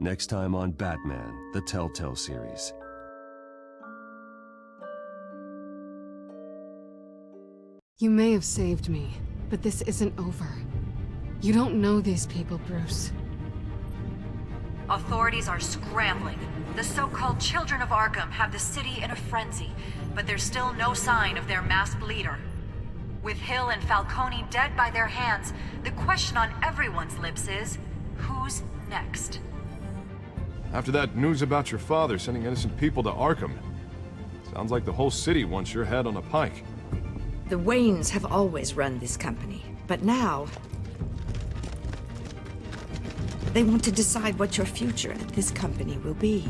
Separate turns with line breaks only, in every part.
Next time on Batman, the Telltale series.
You may have saved me, but this isn't over. You don't know these people, Bruce.
Authorities are scrambling. The so-called Children of Arkham have the city in a frenzy, but there's still no sign of their masked leader. With Hill and Falcone dead by their hands, the question on everyone's lips is, who's next?
After that news about your father sending innocent people to Arkham, sounds like the whole city wants your head on a pike.
The Waynes have always run this company, but now they want to decide what your future at this company will be.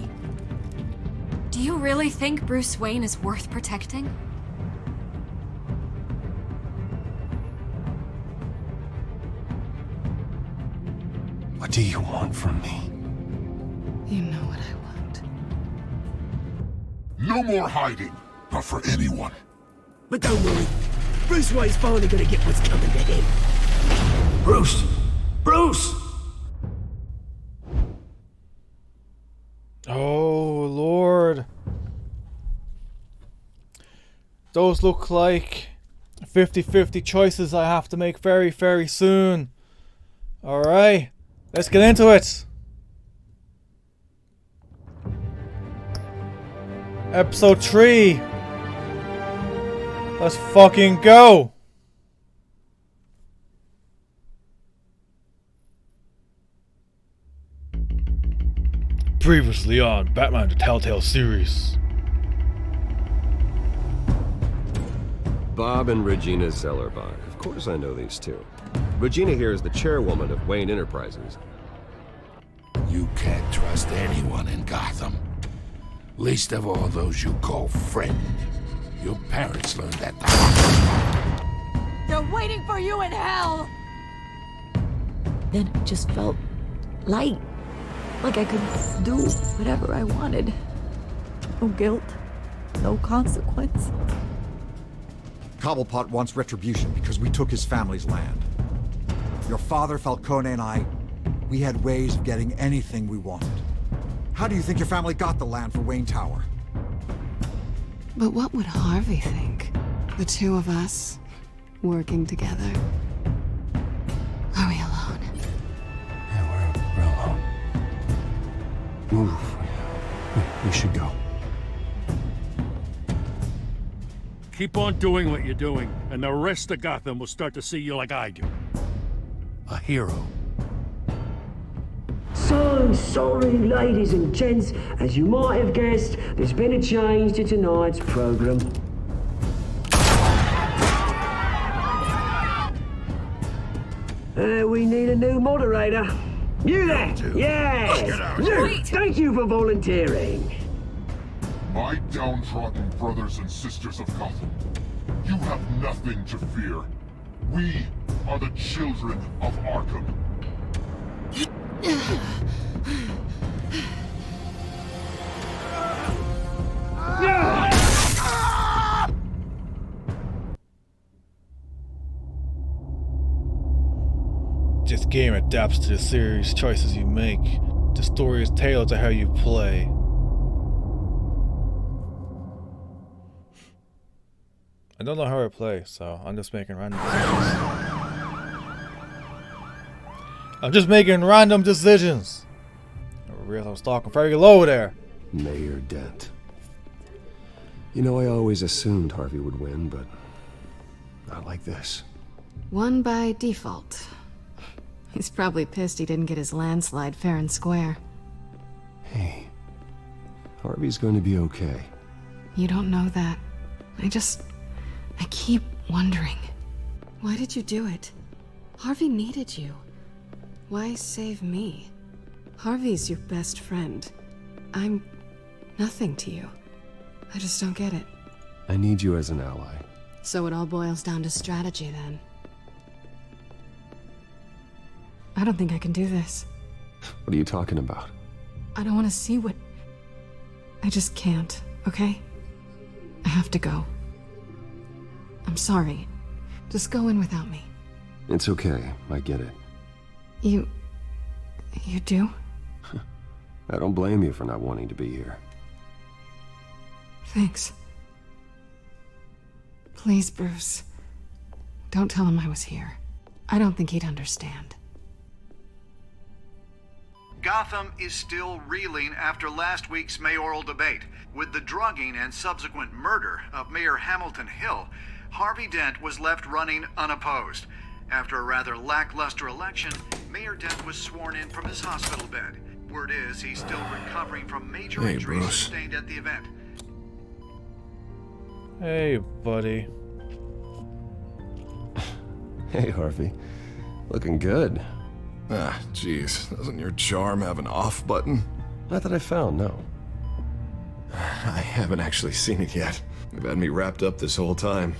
Do you really think Bruce Wayne is worth protecting?
What do you want from me?
You know what I want.
No more hiding, not for anyone.
But don't worry, Bruce Wayne's finally gonna get what's coming to him. Bruce! Bruce!
Oh, Lord. Those look like 50-50 choices I have to make very, very soon. Alright, let's get into it. Episode 3. Let's fucking go. Previously on Batman the Telltale series.
Bob and Regina Zellerbach. Of course I know these two. Regina here is the chairwoman of Wayne Enterprises.
You can't trust anyone in Gotham. Least of all those you call friend. Your parents learned that the hard way.
They're waiting for you in hell!
Then it just felt light. Like I could do whatever I wanted. No guilt, no consequence.
Cobblepot wants retribution because we took his family's land. Your father, Falcone, and I, we had ways of getting anything we wanted. How do you think your family got the land for Wayne Tower?
But what would Harvey think? The two of us, working together. Are we alone?
Yeah, we're alone. Move. We should go.
Keep on doing what you're doing, and the rest of Gotham will start to see you like I do. A hero.
So sorry, ladies and gents. As you might have guessed, there's been a change to tonight's program. We need a new moderator. You there? Yes! You! Thank you for volunteering.
My downtrodden brothers and sisters of Gotham, you have nothing to fear. We are the children of Arkham.
This game adapts to the series choices you make. The story is tailored to how you play. I don't know how I play, so I'm just making random decisions. I realized I was talking very low there.
Mayor Dent. You know, I always assumed Harvey would win, but not like this.
Won by default. He's probably pissed he didn't get his landslide fair and square.
Hey, Harvey's going to be okay.
You don't know that. I keep wondering. Why did you do it? Harvey needed you. Why save me? Harvey's your best friend. I'm nothing to you. I just don't get it.
I need you as an ally.
So it all boils down to strategy then. I don't think I can do this.
What are you talking about?
I don't want to see what... I just can't, okay? I have to go. I'm sorry. Just go in without me.
It's okay. I get it.
You do?
I don't blame you for not wanting to be here.
Thanks. Please, Bruce. Don't tell him I was here. I don't think he'd understand.
Gotham is still reeling after last week's mayoral debate. With the drugging and subsequent murder of Mayor Hamilton Hill, Harvey Dent was left running unopposed. After a rather lackluster election, Mayor Dent was sworn in from his hospital bed. Word is he's still recovering from major injuries
Bruce.
sustained at the event.
Hey, buddy.
Hey, Harvey. Looking good.
Ah, jeez. Doesn't your charm have an off button?
Not that I found, no.
I haven't actually seen it yet. They've had me wrapped up this whole time.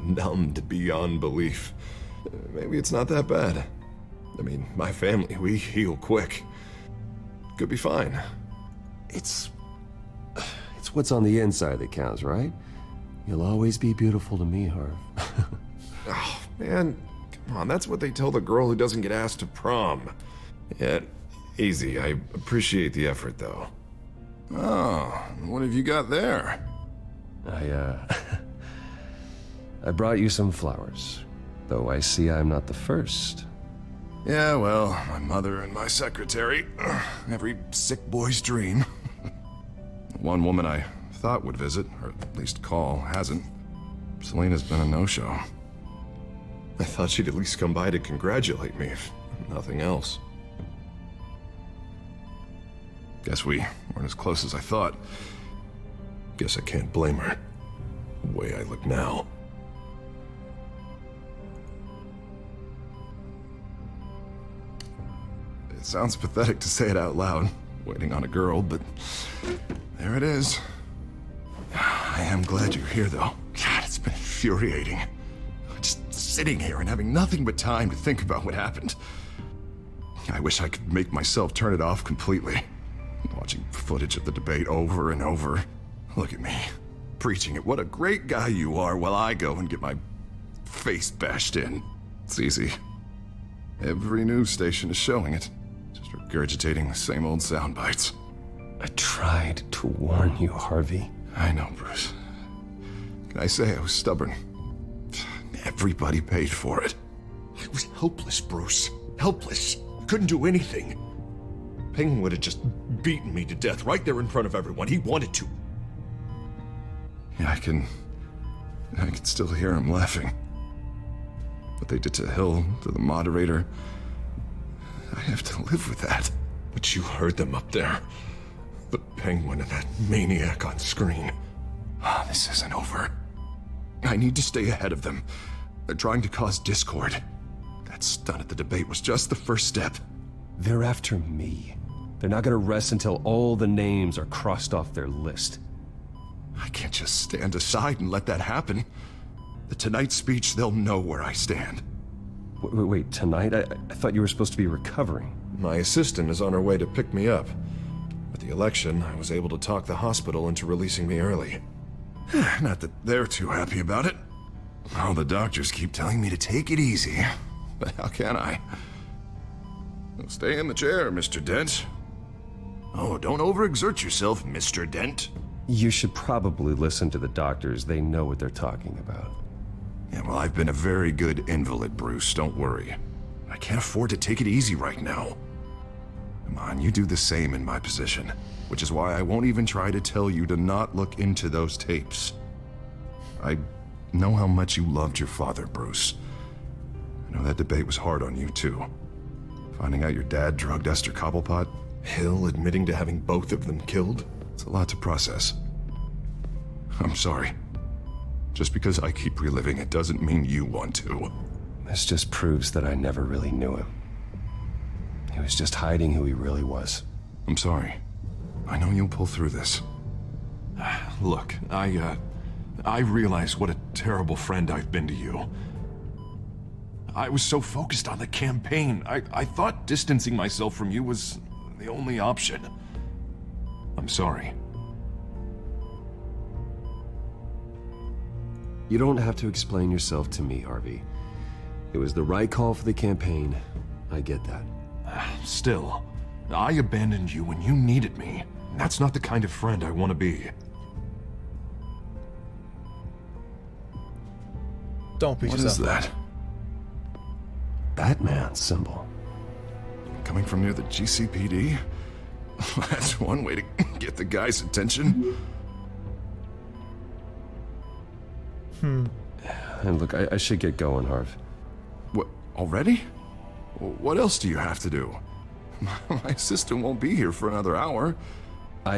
Numbed beyond belief. Maybe it's not that bad. I mean, my family, we heal quick. Could be fine.
It's what's on the inside that counts, right? You'll always be beautiful to me, Harv.
Oh, man. Come on, that's what they tell the girl who doesn't get asked to prom. Yeah, easy. I appreciate the effort, though. Oh, what have you got there?
I brought you some flowers. Though I see I'm not the first.
Yeah, well, my mother and my secretary. Every sick boy's dream. One woman I thought would visit, or at least call, hasn't. Selena's been a no-show. I thought she'd at least come by to congratulate me, if nothing else. Guess we weren't as close as I thought. Guess I can't blame her. The way I look now. It sounds pathetic to say it out loud, waiting on a girl, but there it is. I am glad you're here, though. God, it's been infuriating. Just sitting here and having nothing but time to think about what happened. I wish I could make myself turn it off completely. Watching footage of the debate over and over. Look at me, preaching at what a great guy you are while I go and get my face bashed in. It's easy. Every news station is showing it. Just regurgitating the same old sound bites.
I tried to warn you, Harvey.
I know, Bruce. Can I say I was stubborn? Everybody paid for it. I was helpless, Bruce. Helpless. Couldn't do anything. Penguin would have just beaten me to death right there in front of everyone. He wanted to. Yeah, I can still hear him laughing. What they did to Hill, to the moderator, I have to live with that. But you heard them up there. The Penguin and that maniac on screen. This isn't over. I need to stay ahead of them. They're trying to cause discord. That stunt at the debate was just the first step.
They're after me. They're not gonna rest until all the names are crossed off their list.
I can't just stand aside and let that happen. The Tonight speech, they'll know where I stand.
Wait, tonight? I thought you were supposed to be recovering.
My assistant is on her way to pick me up. With the election, I was able to talk the hospital into releasing me early. Not that they're too happy about it. All the doctors keep telling me to take it easy. But how can I? Well, stay in the chair, Mr. Dent. Oh, don't overexert yourself, Mr. Dent.
You should probably listen to the doctors. They know what they're talking about.
Yeah, well, I've been a very good invalid, Bruce. Don't worry. I can't afford to take it easy right now. Come on, you do the same in my position. Which is why I won't even try to tell you to not look into those tapes. I know how much you loved your father, Bruce. I know that debate was hard on you, too. Finding out your dad drugged Esther Cobblepot, Hill admitting to having both of them killed. It's a lot to process. I'm sorry. Just because I keep reliving it doesn't mean you want to.
This just proves that I never really knew him. He was just hiding who he really was.
I'm sorry. I know you'll pull through this. Look, I realize what a terrible friend I've been to you. I was so focused on the campaign. I thought distancing myself from you was the only option. I'm sorry.
You don't have to explain yourself to me, Harvey. It was the right call for the campaign. I get that.
Still, I abandoned you when you needed me. That's not the kind of friend I want to be.
Don't beat
What
yourself
is that?
Batman's symbol.
Coming from near the GCPD? That's one way to get the guy's attention.
And look, I should get going, Harv.
What, already? What else do you have to do? My assistant won't be here for another hour.
I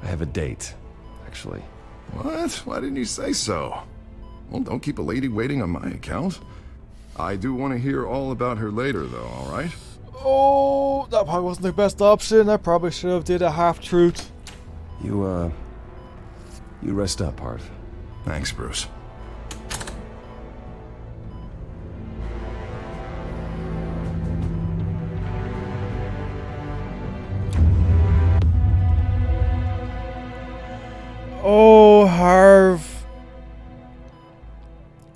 have a date, actually.
What? Why didn't you say so? Well, don't keep a lady waiting on my account. I do want to hear all about her later, though, all right?
Oh, that probably wasn't the best option. I probably should have did a half-truth.
You rest up, Harv.
Thanks, Bruce.
Oh, Harv.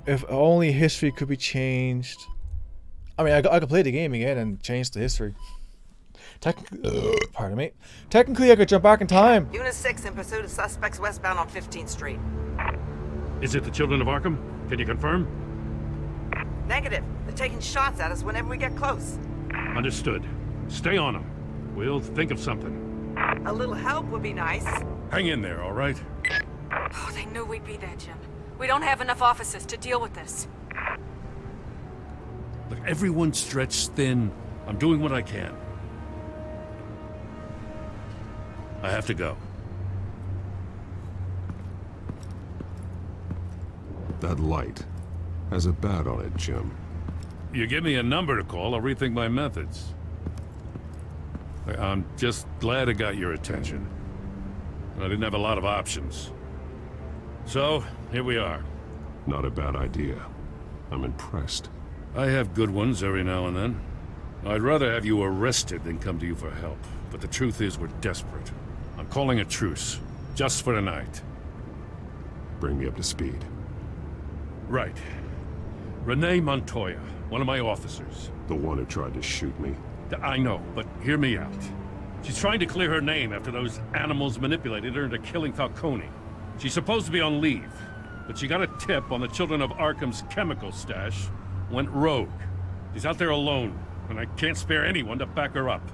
If only history could be changed. I mean, I could play the game again and change the history. Technically, pardon me. Technically, I could jump back in time.
Unit 6 in pursuit of suspects westbound on 15th Street.
Is it the Children of Arkham? Can you confirm?
Negative. They're taking shots at us whenever we get close.
Understood. Stay on them. We'll think of something.
A little help would be nice.
Hang in there, all right?
Oh, they knew we'd be there, Jim. We don't have enough officers to deal with this.
Look, everyone's stretched thin. I'm doing what I can. I have to go.
That light has a bat on it, Jim.
You give me a number to call, I'll rethink my methods. I'm just glad I got your attention. I didn't have a lot of options. So, here we are.
Not a bad idea. I'm impressed.
I have good ones every now and then. I'd rather have you arrested than come to you for help. But the truth is, we're desperate. I'm calling a truce. Just for tonight.
Bring me up to speed.
Right. Renee Montoya, one of my officers.
The one who tried to shoot me?
I know, but hear me out. She's trying to clear her name after those animals manipulated her into killing Falcone. She's supposed to be on leave, but she got a tip on the Children of Arkham's chemical stash, went rogue. She's out there alone, and I can't spare anyone to back her up.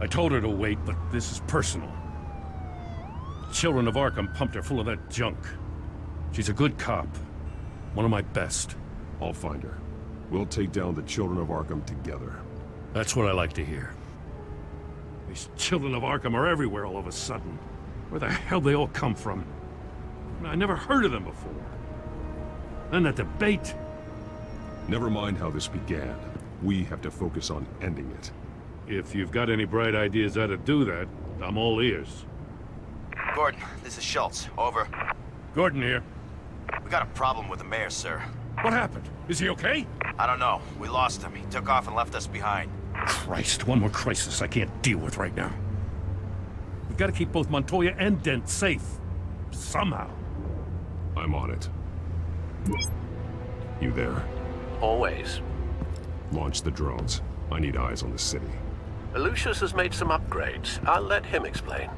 I told her to wait, but this is personal. Children of Arkham pumped her full of that junk. She's a good cop. One of my best.
I'll find her. We'll take down the Children of Arkham together.
That's what I like to hear. These Children of Arkham are everywhere all of a sudden. Where the hell they all come from? I never heard of them before. Then that debate.
Never mind how this began. We have to focus on ending it.
If you've got any bright ideas how to do that, I'm all ears.
Gordon, this is Schultz. Over.
Gordon here.
We got a problem with the mayor, sir.
What happened? Is he okay?
I don't know. We lost him. He took off and left us behind.
Christ, one more crisis I can't deal with right now. We've got to keep both Montoya and Dent safe. Somehow.
I'm on it. You there?
Always.
Launch the drones. I need eyes on the city.
Lucius has made some upgrades. I'll let him explain.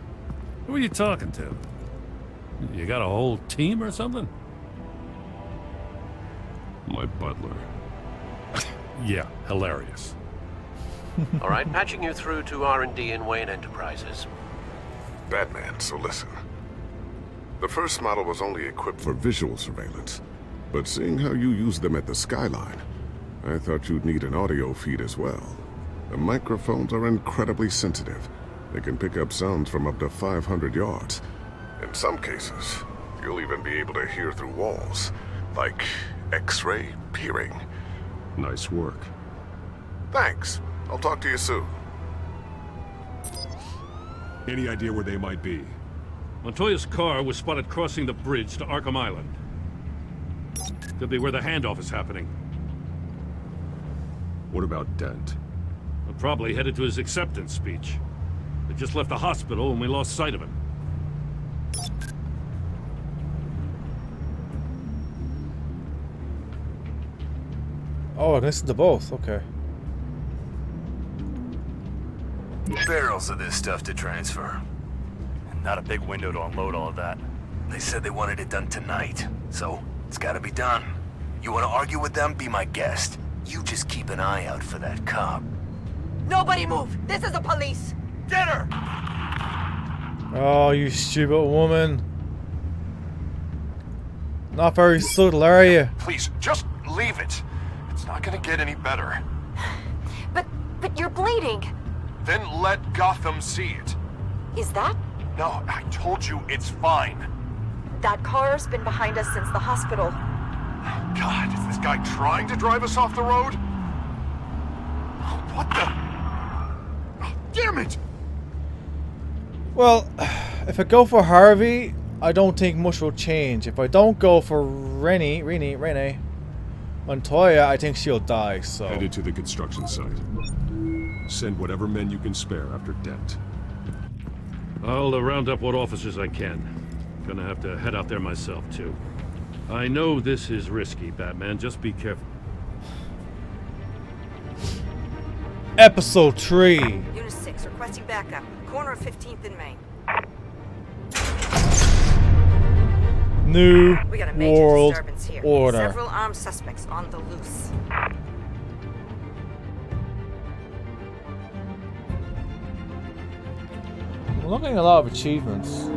Who are you talking to? You got a whole team or something?
My butler.
Yeah, hilarious.
All right, patching you through to R&D in Wayne Enterprises.
Batman, so listen. The first model was only equipped for visual surveillance, but seeing how you use them at the Skyline, I thought you'd need an audio feed as well. The microphones are incredibly sensitive. They can pick up sounds from up to 500 yards. In some cases, you'll even be able to hear through walls, like X-ray peering.
Nice work.
Thanks. I'll talk to you soon.
Any idea where they might be?
Montoya's car was spotted crossing the bridge to Arkham Island. Could be where the handoff is happening.
What about Dent?
We're probably headed to his acceptance speech. They just left the hospital and we lost sight of him.
Oh, I listened to both. Okay.
Barrels of this stuff to transfer. Not a big window to unload all of that. They said they wanted it done tonight, so it's gotta be done. You wanna argue with them? Be my guest. You just keep an eye out for that cop.
Nobody move! This is the police!
Get her!
Oh, you stupid woman. Not very subtle, are you?
Please, just leave it. It's not gonna get any better.
But you're bleeding.
Then let Gotham see it.
Is that?
No, I told you it's fine.
That car's been behind us since the hospital.
God, is this guy trying to drive us off the road? What the? Oh, damn it!
Well, if I go for Harvey, I don't think much will change. If I don't go for Rennie, Montoya, I think she'll die, so...
Headed to the construction site. Send whatever men you can spare after Dent.
I'll round up what officers I can. Gonna have to head out there myself, too. I know this is risky, Batman. Just be careful.
Episode 3.
Unit 6, requesting backup. Corner of 15th and Main.
New
We got a major
World
disturbance here.
Order.
Several armed suspects on the loose.
I'm not getting a lot of achievements.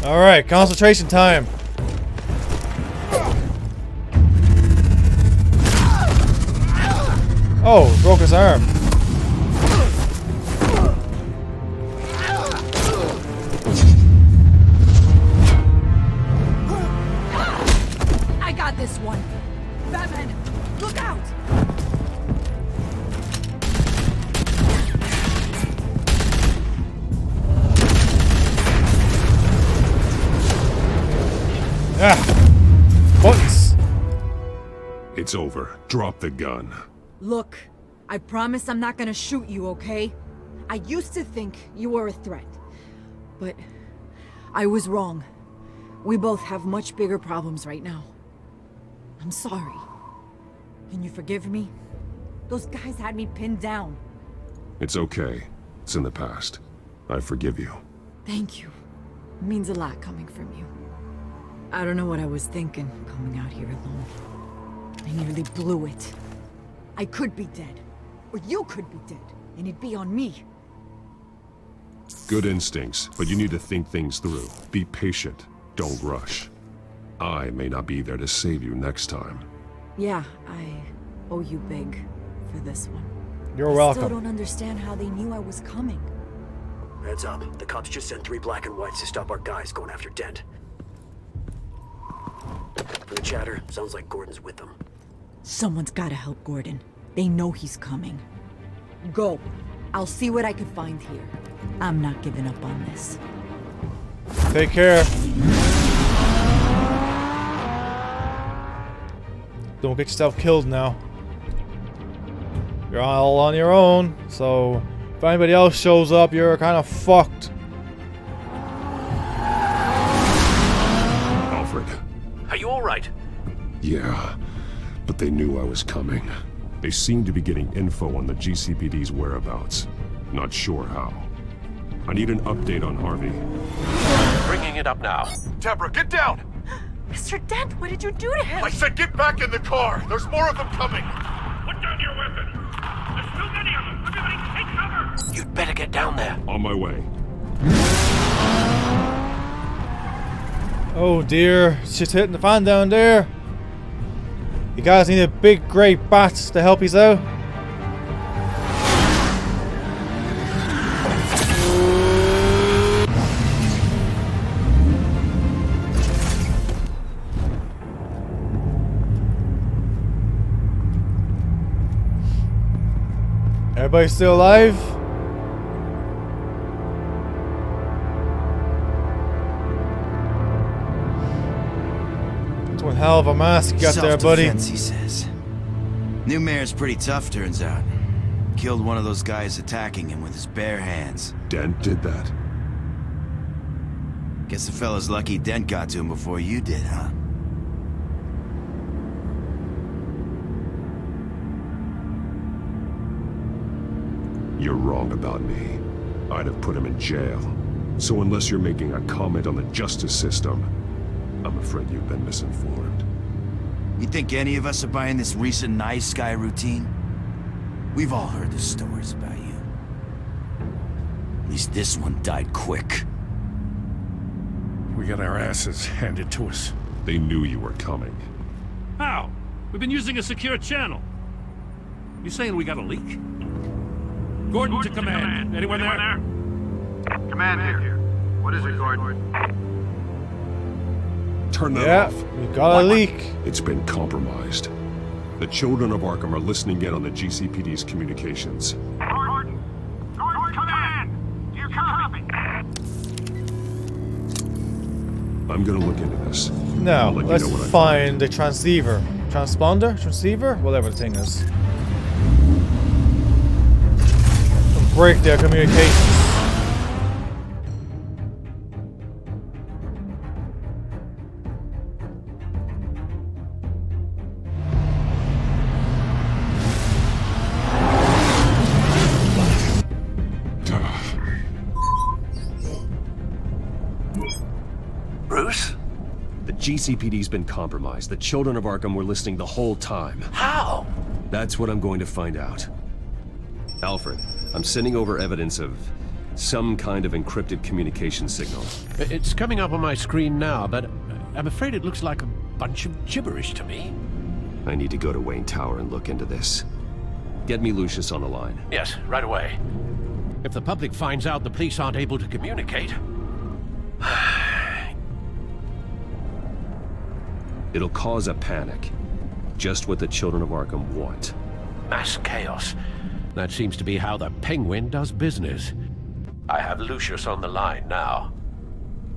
Alright, concentration time. Oh, broke his arm.
I got this one. Batman, look out!
Ah! Buttons!
It's over. Drop the gun.
Look, I promise I'm not gonna shoot you, okay? I used to think you were a threat, but I was wrong. We both have much bigger problems right now. I'm sorry. Can you forgive me? Those guys had me pinned down.
It's okay. It's in the past. I forgive you.
Thank you. It means a lot coming from you. I don't know what I was thinking, coming out here alone. I nearly blew it. I could be dead. Or you could be dead, and it'd be on me.
Good instincts, but you need to think things through. Be patient. Don't rush. I may not be there to save you next time.
Yeah, I owe you big for this one.
You're
I
welcome.
still don't understand how they knew I was coming.
Heads up. The cops just sent 3 black and whites to stop our guys going after Dent. From the chatter, sounds like Gordon's with them.
Someone's gotta help Gordon. They know he's coming. Go. I'll see what I can find here. I'm not giving up on this.
Take care. Don't get yourself killed now. You're all on your own, so if anybody else shows up, you're kind of fucked.
Alfred.
Are you alright?
Yeah, but they knew I was coming. They seem to be getting info on the GCPD's whereabouts. Not sure how. I need an update on Harvey.
Bringing it up now.
Deborah, get down!
Mr. Dent, what did you do to him?
I said get back in the car! There's more of them coming!
Put down your weapon! There's too many of them! Everybody take cover!
You'd better get down there.
On my way.
Oh dear, shit's hitting the fan down there. You guys need a big great bat to help you out. Everybody still alive? That's one hell of a mask you got there, buddy.
Self-defense, he says. New mayor's pretty tough, turns out. Killed one of those guys attacking him with his bare hands.
Dent did that?
Guess the fella's lucky Dent got to him before you did, huh?
You're wrong about me. I'd have put him in jail. So unless you're making a comment on the justice system, I'm afraid you've been misinformed.
You think any of us are buying this recent nice guy routine? We've all heard the stories about you. At least this one died quick.
We got our asses handed to us.
They knew you were coming.
How? We've been using a secure channel. You saying we got a leak? Gordon to command. Anyone there?
Command here. What is it, Gordon?
Turn that off.
We got a leak.
It's been compromised. The children of Arkham are listening in on the GCPD's communications.
Gordon! Gordon, command! Do you copy?
I'm gonna look into this.
Now,
I'll let
let's
you know what I
find the transceiver. Transponder? Transceiver? Whatever the thing is. And break their communications.
Bruce?
The GCPD's been compromised. The children of Arkham were listening the whole time.
How?
That's what I'm going to find out. Alfred, I'm sending over evidence of some kind of encrypted communication signal.
It's coming up on my screen now, but I'm afraid it looks like a bunch of gibberish to me.
I need to go to Wayne Tower and look into this. Get me Lucius on the line.
Yes, right away. If the public finds out the police aren't able to communicate...
It'll cause a panic. Just what the children of Arkham want.
Mass chaos. That seems to be how the Penguin does business. I have Lucius on the line now.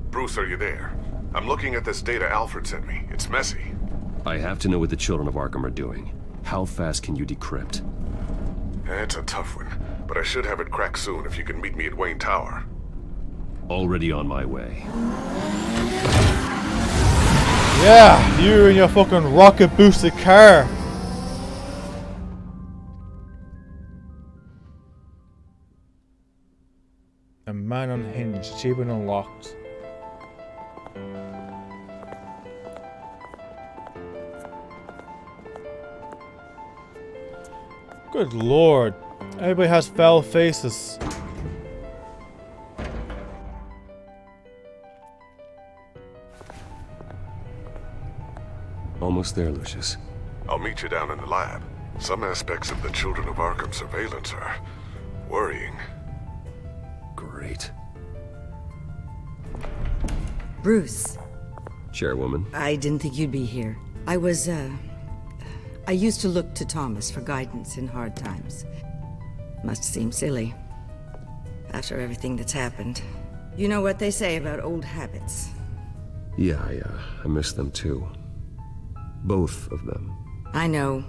Bruce, are you there? I'm looking at this data Alfred sent me. It's messy.
I have to know what the children of Arkham are doing. How fast can you decrypt?
It's a tough one, but I should have it cracked soon if you can meet me at Wayne Tower.
Already on my way.
Yeah, you and your fucking rocket boosted car. A man unhinged, achievement unlocked. Good lord. Everybody has foul faces.
Almost there, Lucius.
I'll meet you down in the lab. Some aspects of the Children of Arkham surveillance are worrying.
Great.
Bruce.
Chairwoman.
I didn't think you'd be here. I used to look to Thomas for guidance in hard times. Must seem silly. After everything that's happened. You know what they say about old habits.
Yeah, I miss them too. Both of them.
I know.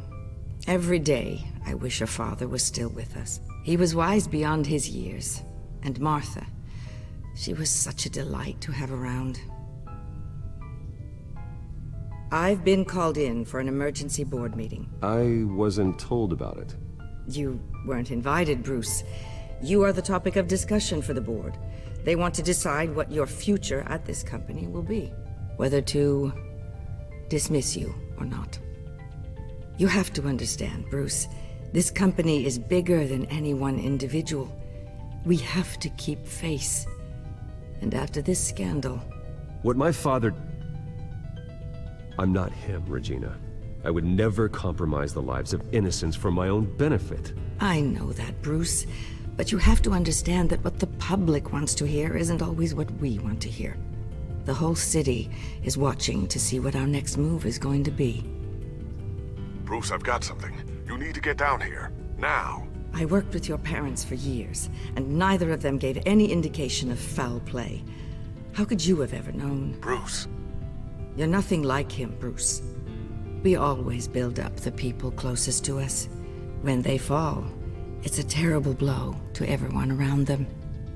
Every day, I wish your father was still with us. He was wise beyond his years. And Martha, she was such a delight to have around. I've been called in for an emergency board meeting.
I wasn't told about it.
You weren't invited, Bruce. You are the topic of discussion for the board. They want to decide what your future at this company will be. Whether to dismiss you or not. You have to understand, Bruce. This company is bigger than any one individual. We have to keep face. And after this scandal...
What my father... I'm not him, Regina. I would never compromise the lives of innocents for my own benefit.
I know that, Bruce. But you have to understand that what the public wants to hear isn't always what we want to hear. The whole city is watching to see what our next move is going to be.
Bruce, I've got something. You need to get down here. Now.
I worked with your parents for years, and neither of them gave any indication of foul play. How could you have ever known?
Bruce.
You're nothing like him, Bruce. We always build up the people closest to us. When they fall, It's a terrible blow to everyone around them.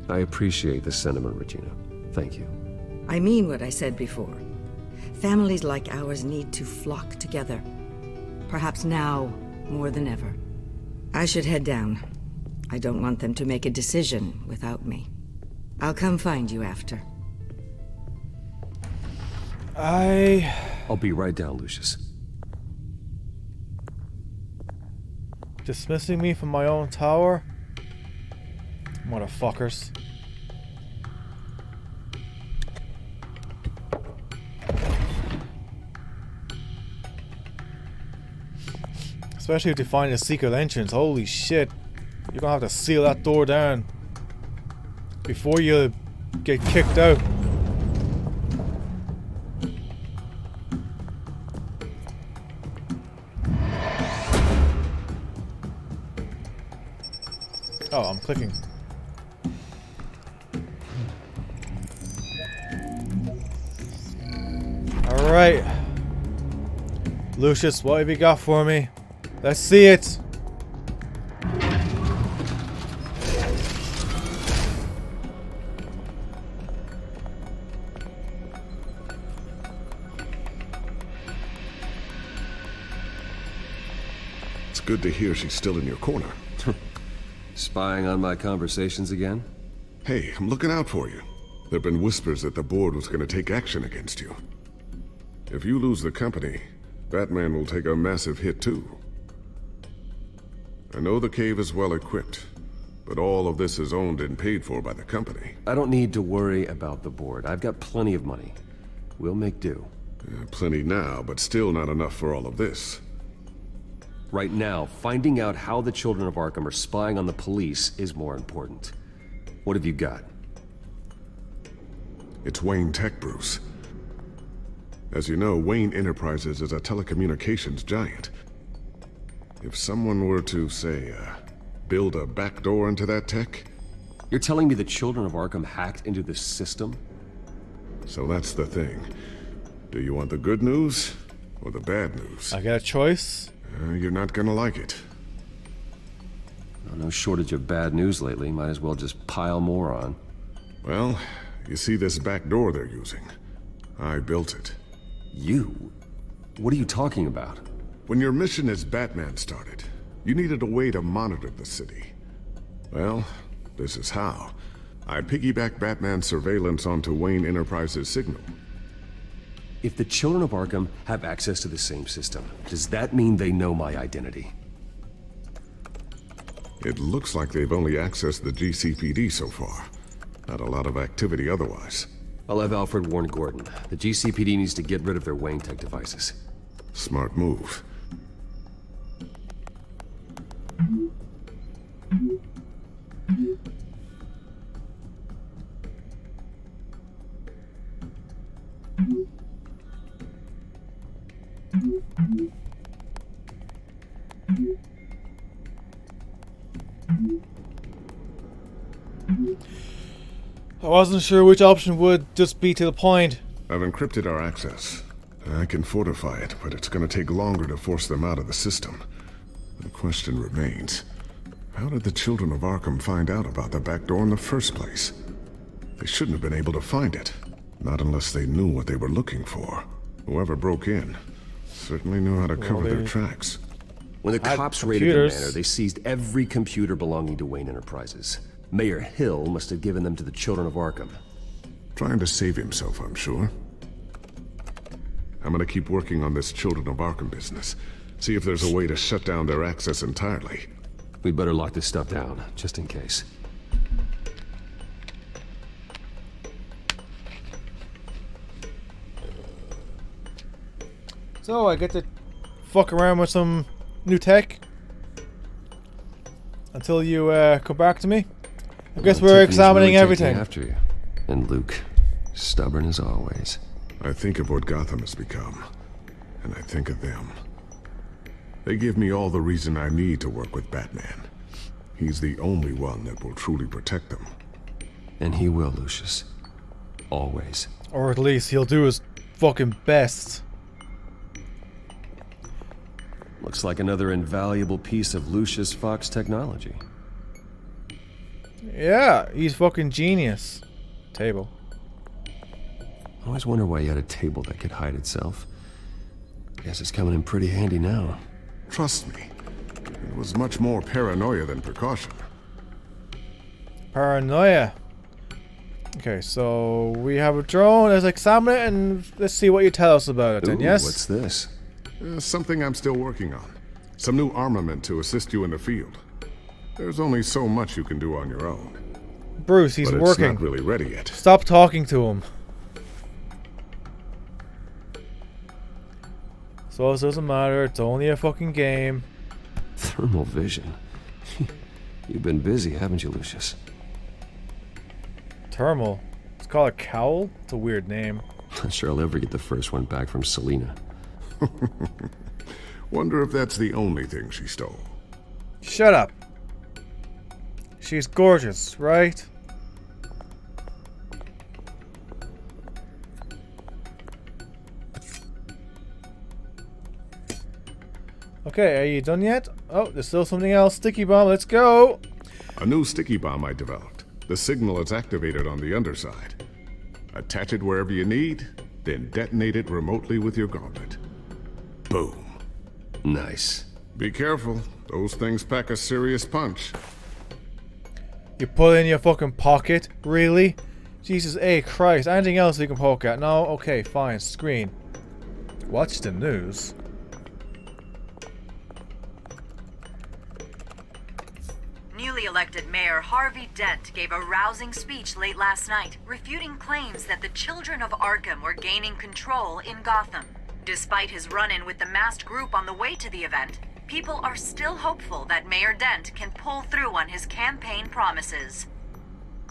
I appreciate the sentiment, Regina. Thank you.
I mean what I said before. Families like ours need to flock together. Perhaps now more than ever. I should head down. I don't want them to make a decision without me. I'll come find you after.
I'll be right down, Lucius.
Dismissing me from my own tower? Motherfuckers. Especially if they find a secret entrance. Holy shit. You're gonna have to seal that door down before you get kicked out. Oh, I'm clicking. Alright. Lucius, what have you got for me? Let's see it.
It's good to hear she's still in your corner.
Spying on my conversations again?
Hey, I'm looking out for you. There've been whispers that the board was going to take action against you. If you lose the company, Batman will take a massive hit too. I know the cave is well equipped, but all of this is owned and paid for by the company.
I don't need to worry about the board. I've got plenty of money. We'll make do.
Plenty now, but still not enough for all of this.
Right now, finding out how the children of Arkham are spying on the police is more important. What have you got?
It's Wayne Tech, Bruce. As you know, Wayne Enterprises is a telecommunications giant. If someone were to, say, build a backdoor into that tech...
You're telling me the children of Arkham hacked into the system?
So that's the thing. Do you want the good news or the bad news?
I got a choice.
You're not gonna like it.
No shortage of bad news lately. Might as well just pile more on.
Well, you see this back door they're using? I built it.
You? What are you talking about?
When your mission as Batman started, you needed a way to monitor the city. Well, this is how. I piggybacked Batman's surveillance onto Wayne Enterprises' signal.
If the children of Arkham have access to the same system, does that mean they know my identity?
It looks like they've only accessed the GCPD so far. Not a lot of activity otherwise.
I'll have Alfred warn Gordon. The GCPD needs to get rid of their Wayne Tech devices.
Smart move.
I wasn't sure which option would just be to the point.
I've encrypted our access. I can fortify it, but it's going to take longer to force them out of the system. The question remains, how did the children of Arkham find out about the back door in the first place? They shouldn't have been able to find it. Not unless they knew what they were looking for. Whoever broke in certainly knew how to cover their tracks.
When the cops raided the manor, they seized every computer belonging to Wayne Enterprises. Mayor Hill must have given them to the children of Arkham.
Trying to save himself, I'm sure. I'm gonna keep working on this Children of Arkham business. See if there's a way to shut down their access entirely.
We'd better lock this stuff down, just in case.
So I get to fuck around with some new tech until you come back to me. I guess we're examining everything.
After you, and Luke, stubborn as always.
I think of what Gotham has become, and I think of them. They give me all the reason I need to work with Batman. He's the only one that will truly protect them.
And he will, Lucius. Always.
Or at least he'll do his fucking best.
Looks like another invaluable piece of Lucius Fox technology.
Yeah, he's fucking genius. Table.
I always wonder why he had a table that could hide itself. Guess it's coming in pretty handy now.
Trust me, it was much more paranoia than precaution.
Paranoia. Okay, so we have a drone. Let's examine it and let's see what you tell us about it then, yes?
What's this? Something I'm still working on. Some new armament to assist you in the field. There's only so much you can do on your own.
Bruce, he's
but
working.
It's not really ready yet.
Stop talking to him. So it doesn't matter, it's only a fucking game.
Thermal vision. You've been busy, haven't you, Lucius?
Thermal? It's called a cowl? It's a weird name.
Not sure I'll ever get the first one back from Selena.
Wonder if that's the only thing she stole.
Shut up. She's gorgeous, right? Okay, are you done yet? Oh, there's still something else. Sticky bomb, let's go!
A new sticky bomb I developed. The signal is activated on the underside. Attach it wherever you need, then detonate it remotely with your gauntlet. Boom.
Nice.
Be careful. Those things pack a serious punch.
You put it in your fucking pocket? Really? Jesus A. Christ. Anything else you can poke at? No? Okay, fine. Screen. Watch the news.
Newly elected Mayor Harvey Dent gave a rousing speech late last night, refuting claims that the children of Arkham were gaining control in Gotham. Despite his run-in with the masked group on the way to the event, people are still hopeful that Mayor Dent can pull through on his campaign promises.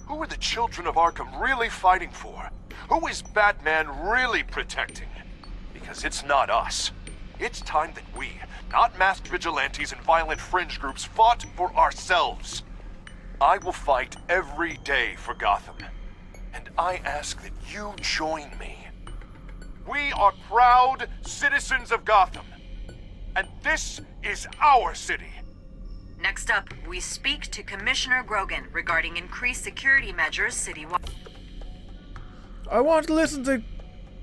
Who are the children of Arkham really fighting for? Who is Batman really protecting? Because it's not us. It's time that we, not masked vigilantes and violent fringe groups, fought for ourselves. I will fight every day for Gotham. And I ask that you join me. We are proud citizens of Gotham. And this is our city.
Next up, we speak to Commissioner Grogan regarding increased security measures citywide.
I want to listen to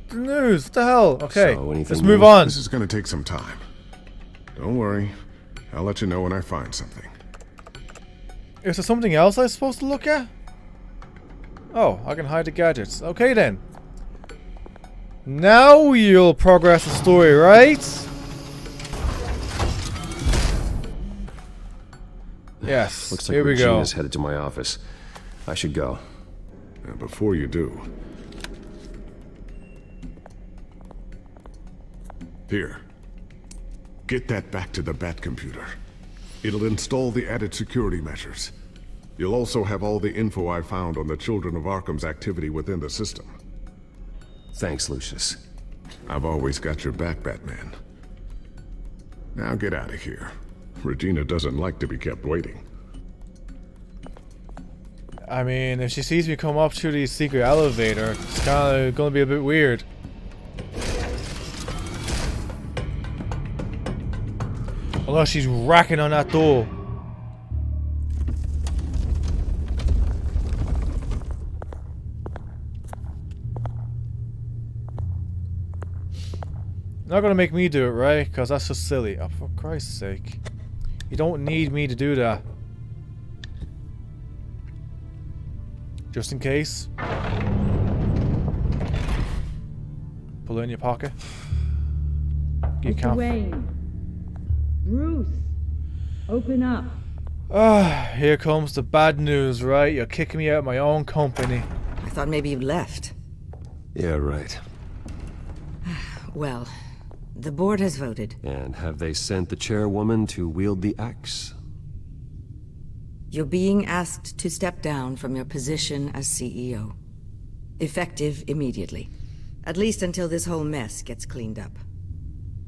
the news. What the hell? Okay,
So,
let's move on.
This is going to take some time. Don't worry. I'll let you know when I find something.
Is there something else I'm supposed to look at? Oh, I can hide the gadgets. Okay then. Now you'll progress the story, right? Yes,
Looks like
here we
Regina's
go.
headed to my office. I should go.
And before you do... Here. Get that back to the Bat computer. It'll install the added security measures. You'll also have all the info I found on the Children of Arkham's activity within the system.
Thanks, Lucius.
I've always got your back, Batman. Now get out of here. Regina doesn't like to be kept waiting.
I mean, if she sees me come up through the secret elevator, it's kind of gonna be a bit weird. Unless she's racking on that door. Not gonna make me do it, right? Because that's just silly. Oh, for Christ's sake. You don't need me to do that. Just in case. Pull it in your pocket. You
Mr.
can't.
Wayne. Bruce. Open up.
Ah, here comes the bad news, right? You're kicking me out of my own company.
I thought maybe you left.
Yeah, right.
Well, the board has voted.
And have they sent the chairwoman to wield the axe?
You're being asked to step down from your position as CEO. Effective immediately. At least until this whole mess gets cleaned up.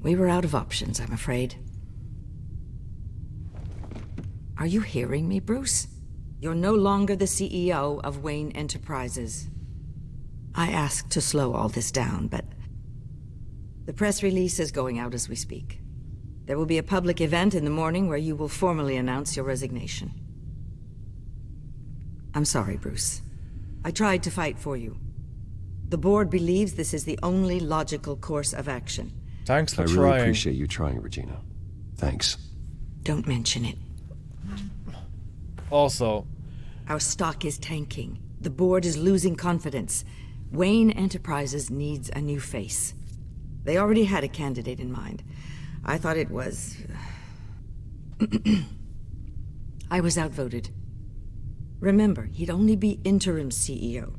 We were out of options, I'm afraid. Are you hearing me, Bruce? You're no longer the CEO of Wayne Enterprises. I asked to slow all this down, but the press release is going out as we speak. There will be a public event in the morning where you will formally announce your resignation. I'm sorry, Bruce. I tried to fight for you. The board believes this is the only logical course of action.
Thanks for
I
trying.
really appreciate you trying, Regina. Thanks.
Don't mention it.
Also,
our stock is tanking. The board is losing confidence. Wayne Enterprises needs a new face. They already had a candidate in mind. I thought it was... I was outvoted. Remember, he'd only be interim CEO,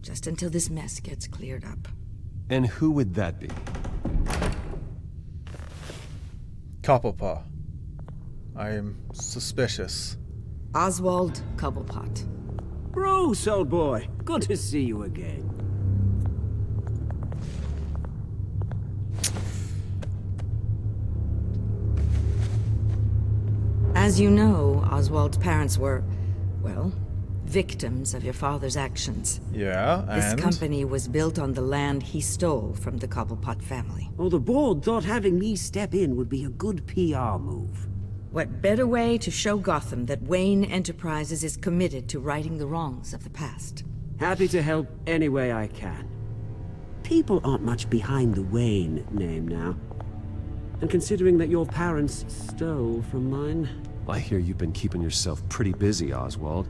just until this mess gets cleared up.
And who would that be?
Cobblepot. I am suspicious.
Oswald Cobblepot.
Bruce, old boy. Good to see you again.
As you know, Oswald's parents were, well, victims of your father's actions.
Yeah, and?
This company was built on the land he stole from the Cobblepot family.
Oh, the board thought having me step in would be a good PR move.
What better way to show Gotham that Wayne Enterprises is committed to righting the wrongs of the past?
Happy to help any way I can. People aren't much behind the Wayne name now. And considering that your parents stole from mine...
I hear you've been keeping yourself pretty busy, Oswald.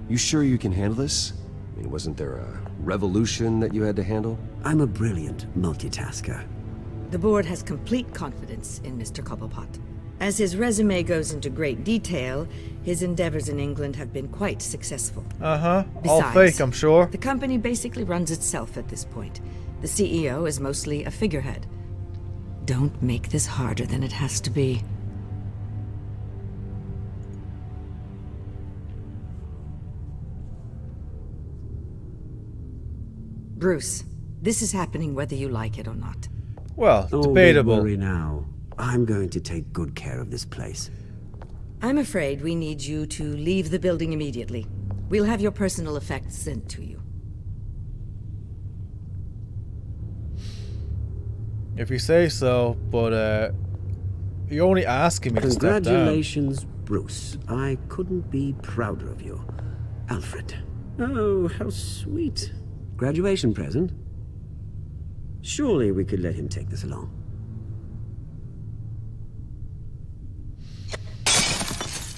You sure you can handle this? I mean, wasn't there a revolution that you had to handle?
I'm a brilliant multitasker.
The board has complete confidence in Mr. Cobblepot. As his resume goes into great detail, his endeavors in England have been quite successful.
All
Besides,
fake, I'm sure.
The company basically runs itself at this point. The CEO is mostly a figurehead. Don't make this harder than it has to be. Bruce, this is happening whether you like it or not.
Well,
debatable. Don't worry now. I'm going to take good care of this place.
I'm afraid we need you to leave the building immediately. We'll have your personal effects sent to you.
If you say so, but you're only asking me to step down.
Congratulations, Bruce. I couldn't be prouder of you. Alfred. Oh, how sweet. Graduation present? Surely we could let him take this along.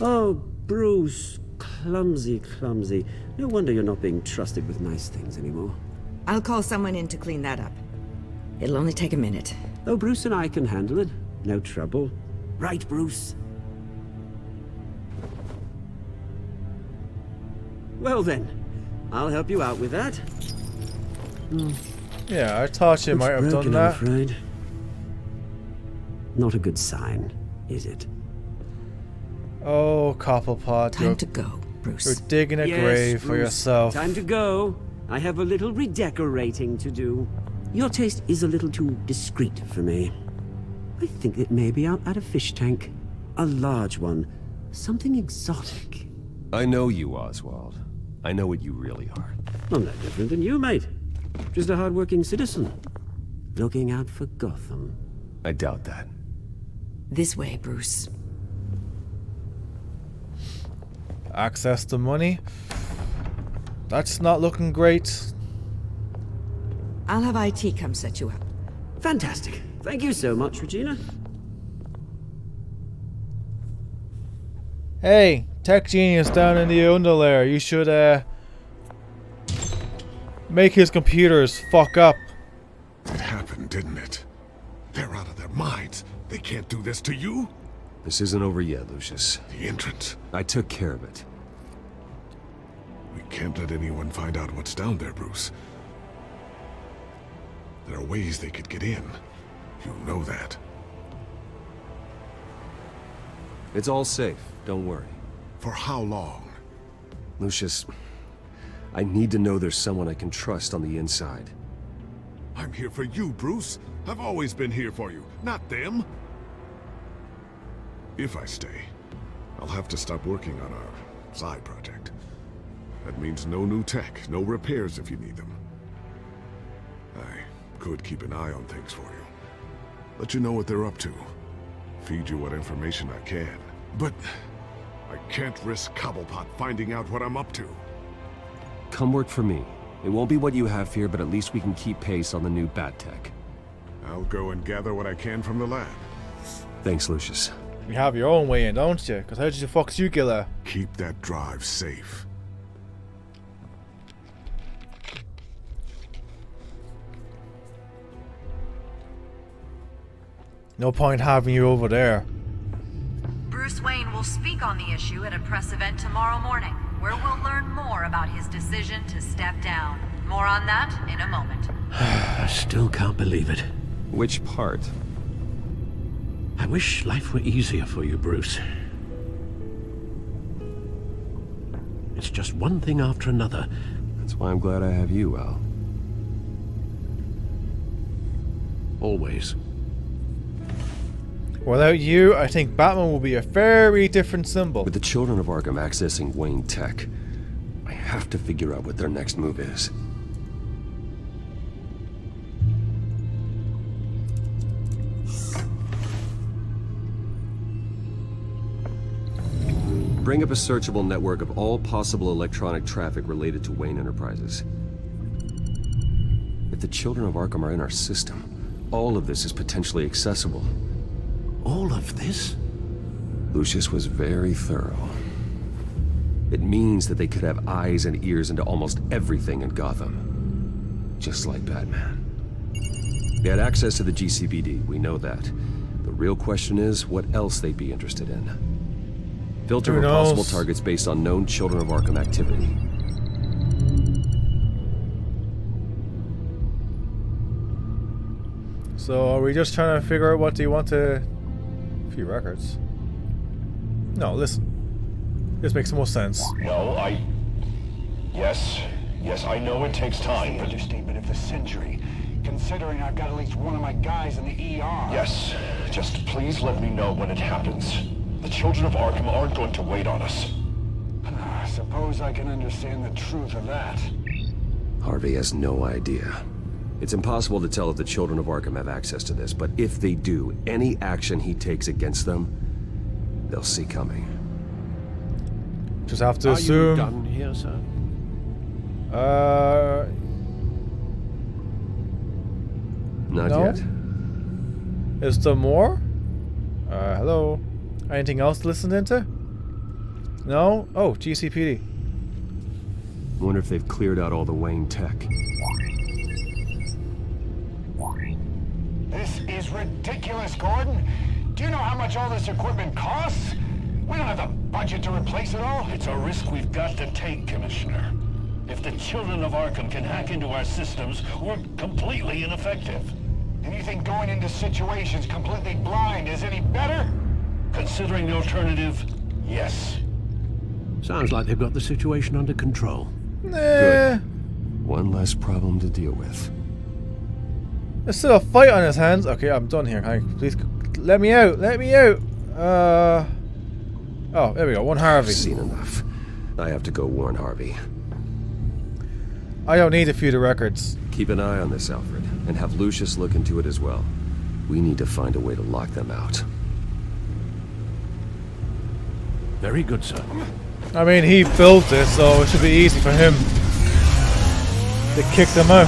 Oh, Bruce. Clumsy, clumsy. No wonder you're not being trusted with nice things anymore.
I'll call someone in to clean that up. It'll only take a minute.
Oh, Bruce and I can handle it. No trouble. Right, Bruce? Well then, I'll help you out with that.
Yeah, I thought you might have done that.
I'm afraid. Not a good sign, is it?
Oh, Cobblepot.
Time to go, Bruce.
You're digging a grave for yourself.
Time to go. I have a little redecorating to do. Your taste is a little too discreet for me. I think that maybe I'll add a fish tank. A large one. Something exotic.
I know you, Oswald. I know what you really are.
I'm no different than you, mate. Just a hard-working citizen. Looking out for Gotham.
I doubt that.
This way, Bruce.
Access to money? That's not looking great.
I'll have IT come set you up.
Fantastic. Thank you so much, Regina.
Hey, tech genius down in the underlayer. You should, make his computers fuck up.
It happened, didn't it? They're out of their minds. They can't do this to you?
This isn't over yet, Lucius.
The entrance.
I took care of it.
We can't let anyone find out what's down there, Bruce. There are ways they could get in. You know that.
It's all safe. Don't worry.
For how long?
Lucius, I need to know there's someone I can trust on the inside.
I'm here for you, Bruce. I've always been here for you, not them. If I stay, I'll have to stop working on our side project. That means no new tech, no repairs if you need them. I could keep an eye on things for you. Let you know what they're up to. Feed you what information I can. But I can't risk Cobblepot finding out what I'm up to.
come work for me. It won't be what you have here, but at least we can keep pace on the new bat tech.
I'll go and gather what I can from the lab.
Thanks, Lucius.
You have your own way in, don't you? Because how did the fuck you get there?
Keep that drive safe.
No point having you over there.
Bruce Wayne will speak on the issue at a press event tomorrow morning, where we'll learn more about his decision to step down. More on that in a moment.
I still can't believe it.
Which part?
I wish life were easier for you, Bruce. It's just one thing after another.
That's why I'm glad I have you, Al.
Always.
Without you, I think Batman will be a very different symbol.
With the children of Arkham accessing Wayne Tech, I have to figure out what their next move is. Bring up a searchable network of all possible electronic traffic related to Wayne Enterprises. If the children of Arkham are in our system, all of this is potentially accessible.
All of this?
Lucius was very thorough. It means that they could have eyes and ears into almost everything in Gotham. Just like Batman. They had access to the GCPD, we know that. The real question is, what else they'd be interested in. Filter for possible targets based on known Children of Arkham activity.
So are we just trying to figure out what do you want to... A few records. No, listen. This makes the most sense.
No, Yes, I know it takes time.
It's the understatement of the century, considering I've got at least one of my guys in the ER.
Yes, just please let me know when it happens. The children of Arkham aren't going to wait on us.
I suppose I can understand the truth of that.
Harvey has no idea. It's impossible to tell if the children of Arkham have access to this, but if they do, any action he takes against them, they'll see coming.
Just have to assume...
Are you done here, sir?
Not
no?
yet.
Is there more? Hello? Anything else to listen into? No? Oh, GCPD.
Wonder if they've cleared out all the Wayne tech.
This is ridiculous, Gordon. Do you know how much all this equipment costs? We don't have the budget to replace it all.
It's a risk we've got to take, Commissioner. If the children of Arkham can hack into our systems, we're completely ineffective.
And you think going into situations completely blind is any better?
Considering the alternative, yes.
Sounds like they've got the situation under control.
Good. One less problem to deal with.
There's still a fight on his hands. Okay, I'm done here. Please, let me out. Let me out. Oh, there we go. One Harvey.
I've seen enough. I have to go warn Harvey.
I don't need a few of the records.
Keep an eye on this, Alfred, and have Lucius look into it as well. We need to find a way to lock them out.
Very good, sir.
I mean, he built it, so it should be easy for him to kick them out.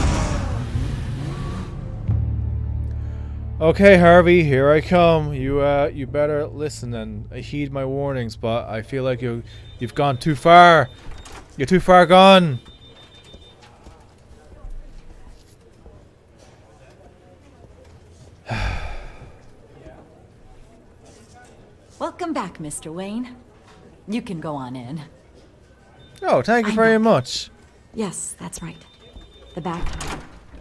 Okay, Harvey, here I come. You better listen and heed my warnings, but I feel like you've gone too far. You're too far gone.
Welcome back, Mr. Wayne. You can go on in.
Oh, thank you very much.
Yes, that's right. The back.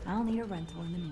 I'll need a rental in the meantime.